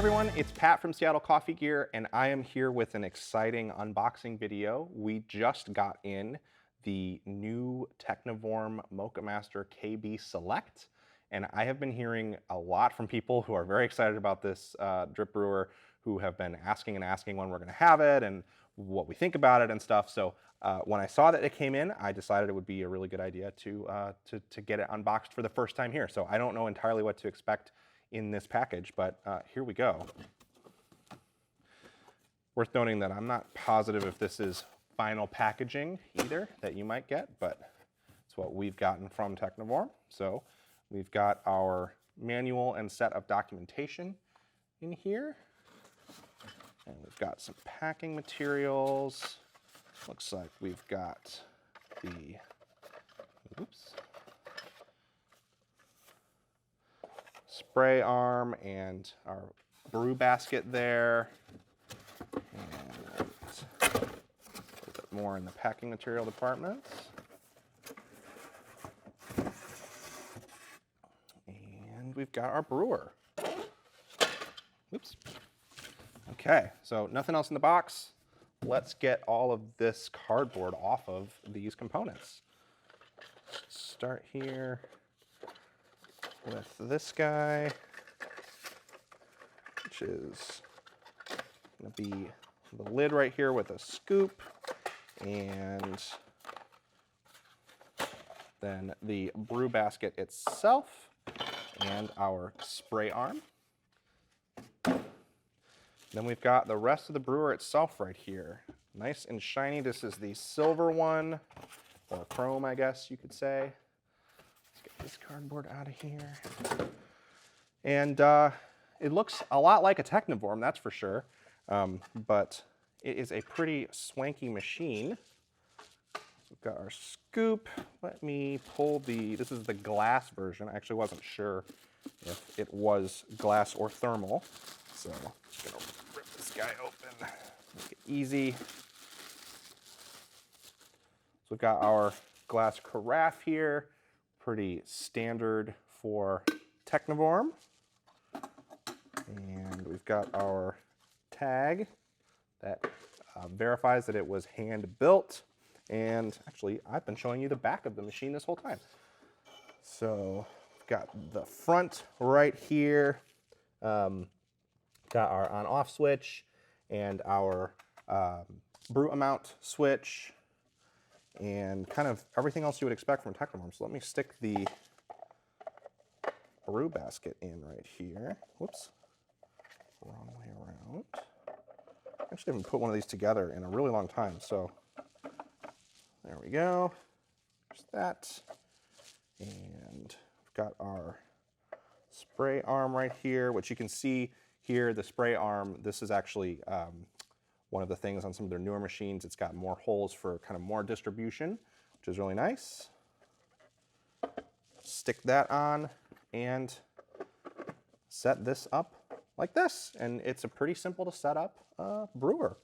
everyone, it's Pat from Seattle Coffee Gear, and I am here with an exciting unboxing video. We just got in the new Technivorm Moccamaster KB Select, and I have been hearing a lot from people who are very excited about this drip brewer, who have been asking when we're going to have it and what we think about it and stuff. So when I saw that it came in, I decided it would be a really good idea to get it unboxed for the first time here. So I don't know entirely what to expect in this package, but here we go. Worth noting that I'm not positive if this is final packaging either that you might get, but it's what we've gotten from Technivorm. So we've got our manual and set of documentation in here, and we've got some packing materials. Looks like we've got the spray arm and our brew basket there, and a little bit more in the packing material department. And we've got our brewer. Oops. Okay, so nothing else in the box. Let's get all of this cardboard off of these components. Start here with this guy, which is going to be the lid right here with a scoop, and then the brew basket itself and our spray arm. Then we've got the rest of the brewer itself right here. Nice and shiny. This is the silver one, or chrome, I guess you could say. Let's get this cardboard out of here. And it looks a lot like a Technivorm, that's for sure. But it is a pretty swanky machine. We've got our scoop. Let me pull this is the glass version. I actually wasn't sure if it was glass or thermal. So I'm just gonna rip this guy open, make it easy. So we've got our glass carafe here, pretty standard for Technivorm. And we've got our tag that verifies that it was hand built. And actually, I've been showing you the back of the machine this whole time. So we've got the front right here. Got our on-off switch and our brew amount switch and kind of everything else you would expect from Technivorm. So let me stick the brew basket in right here. Whoops, wrong way around. I actually haven't put one of these together in a really long time, so there we go. There's that. And we've got our spray arm right here, which you can see here, the spray arm. This is actually one of the things on some of their newer machines. It's got more holes for kind of more distribution, which is really nice. Stick that on and set this up like this. And it's a pretty simple to set up brewer.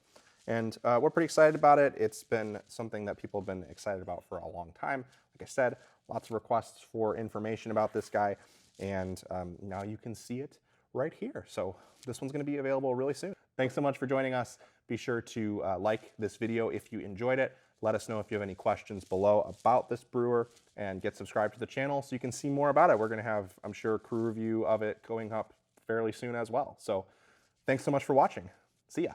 And we're pretty excited about it. It's been something that people have been excited about for a long time. Like I said, lots of requests for information about this guy. And now you can see it right here. So this one's going to be available really soon. Thanks so much for joining us. Be sure to like this video if you enjoyed it. Let us know if you have any questions below about this brewer, and get subscribed to the channel so you can see more about it. We're going to have, I'm sure, a crew review of it going up fairly soon as well. So thanks so much for watching. See ya.